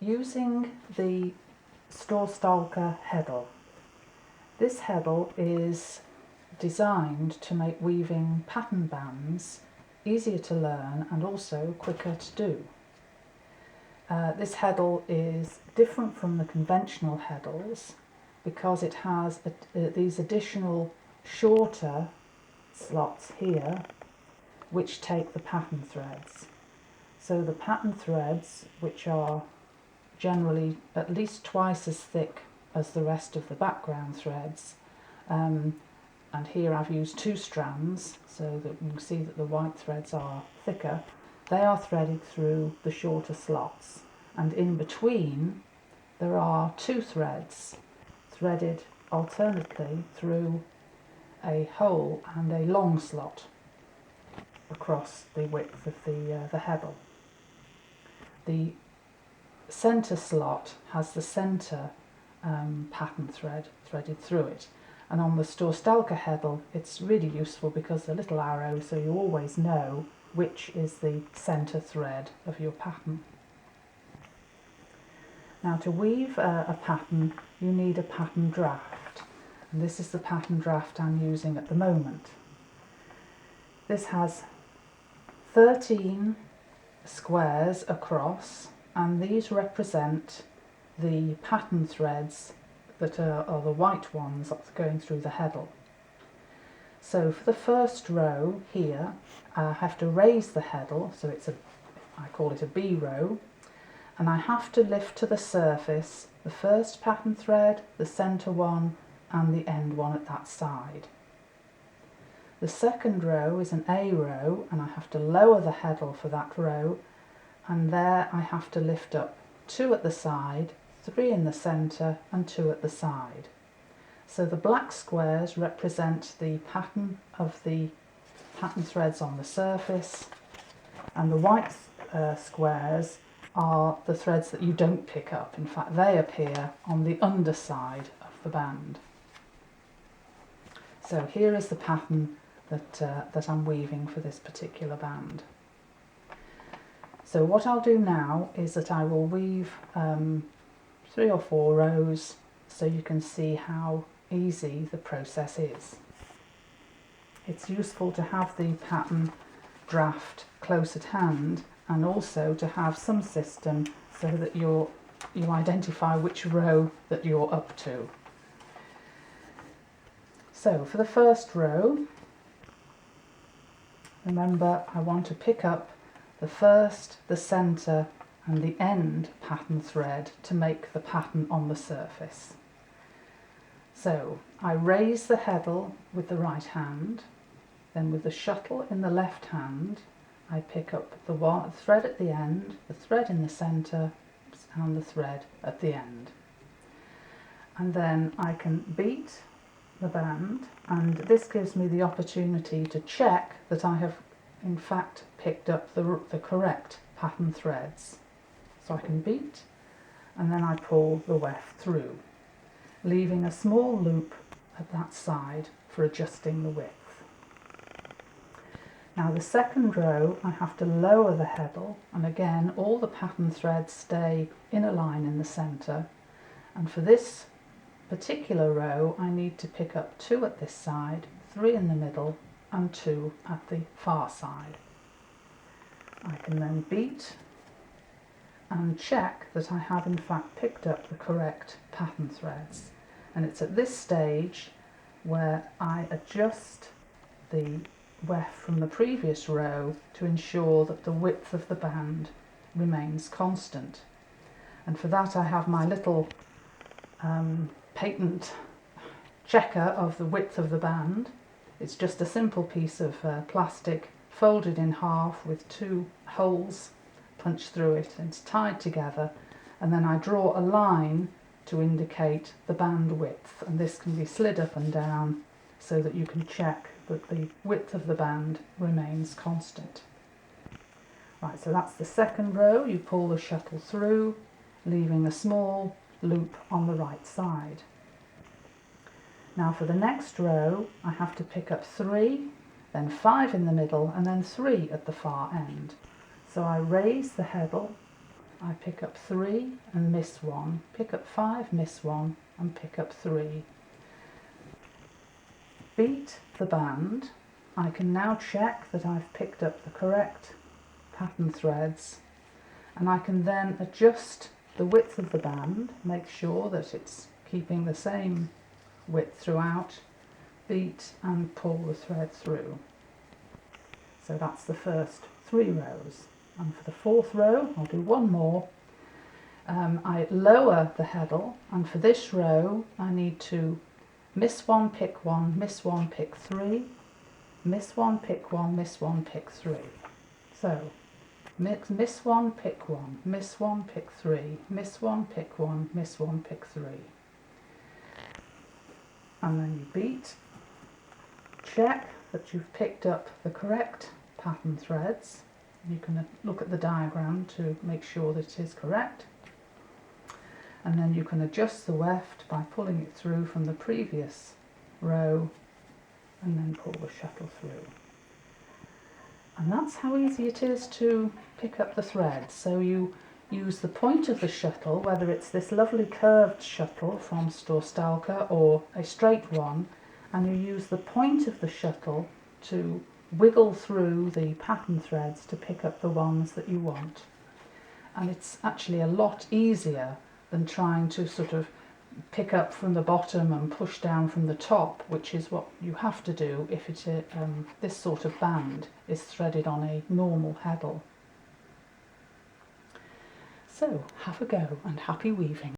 using the Stalker heddle. This heddle is designed to make weaving pattern bands easier to learn and also quicker to do. This heddle is different from the conventional heddles because it has these additional shorter slots here which take the pattern threads. So the pattern threads, which are generally at least twice as thick as the rest of the background threads, and here I've used 2 strands so that you can see that the white threads are thicker. They are threaded through the shorter slots, and in between there are 2 threads threaded alternately through a hole and a long slot across the width of the heddle. The centre slot has the centre pattern thread threaded through it, and on the Stalker heddle it's really useful because the little arrow, so you always know which is the centre thread of your pattern. Now, to weave a pattern you need a pattern draft, and this is the pattern draft I'm using at the moment. This has 13 squares across, and these represent the pattern threads that are the white ones that's going through the heddle. So for the first row here I have to raise the heddle, so I call it a B row, and I have to lift to the surface the first pattern thread, the centre one and the end one at that side. The second row is an A row, and I have to lower the heddle for that row, and there I have to lift up 2 at the side, 3 in the centre and 2 at the side. So the black squares represent the pattern of the pattern threads on the surface, and the white squares are the threads that you don't pick up. In fact, they appear on the underside of the band. So here is the pattern that I'm weaving for this particular band. So what I'll do now is that I will weave 3 or 4 rows so you can see how easy the process is. It's useful to have the pattern draft close at hand, and also to have some system so that you identify which row that you're up to. So for the first row, remember I want to pick up the first, the centre and the end pattern thread to make the pattern on the surface. So I raise the heddle with the right hand, then with the shuttle in the left hand I pick up the thread at the end, the thread in the centre and the thread at the end. And then I can beat the band, and this gives me the opportunity to check that I have in fact picked up the correct pattern threads. So I can beat, and then I pull the weft through, leaving a small loop at that side for adjusting the width. Now the second row I have to lower the heddle, and again all the pattern threads stay in a line in the centre, and for this particular row I need to pick up 2 at this side, 3 in the middle and 2 at the far side. I can then beat and check that I have in fact picked up the correct pattern threads, and it's at this stage where I adjust the weft from the previous row to ensure that the width of the band remains constant. And for that I have my little patent checker of the width of the band. It's just a simple piece of plastic folded in half with 2 holes punched through it, and it's tied together, and then I draw a line to indicate the band width, and this can be slid up and down so that you can check that the width of the band remains constant. Right, so that's the second row. You pull the shuttle through, leaving a small loop on the right side. Now for the next row I have to pick up 3, then 5 in the middle and then 3 at the far end. So I raise the heddle I pick up 3 and miss 1, pick up 5, miss 1 and pick up 3. Beat the band. I can now check that I've picked up the correct pattern threads, and I can then adjust the width of the band, make sure that it's keeping the same width throughout, beat and pull the thread through. So that's the first 3 rows. And for the 4th row, I'll do one more. I lower the heddle, and for this row I need to miss 1, pick 1, miss 1, pick 3, miss 1, pick 1, miss 1, pick 3. So miss 1, pick 1, miss 1, pick 3, miss 1, pick 1, miss 1, pick 3. And then you beat, check that you've picked up the correct pattern threads. You can look at the diagram to make sure that it is correct, and then you can adjust the weft by pulling it through from the previous row and then pull the shuttle through. And that's how easy it is to pick up the threads. So you use the point of the shuttle, whether it's this lovely curved shuttle from Storstalker or a straight one, and you use the point of the shuttle to wiggle through the pattern threads to pick up the ones that you want. And it's actually a lot easier than trying to sort of pick up from the bottom and push down from the top, which is what you have to do if this sort of band is threaded on a normal heddle. So have a go and happy weaving.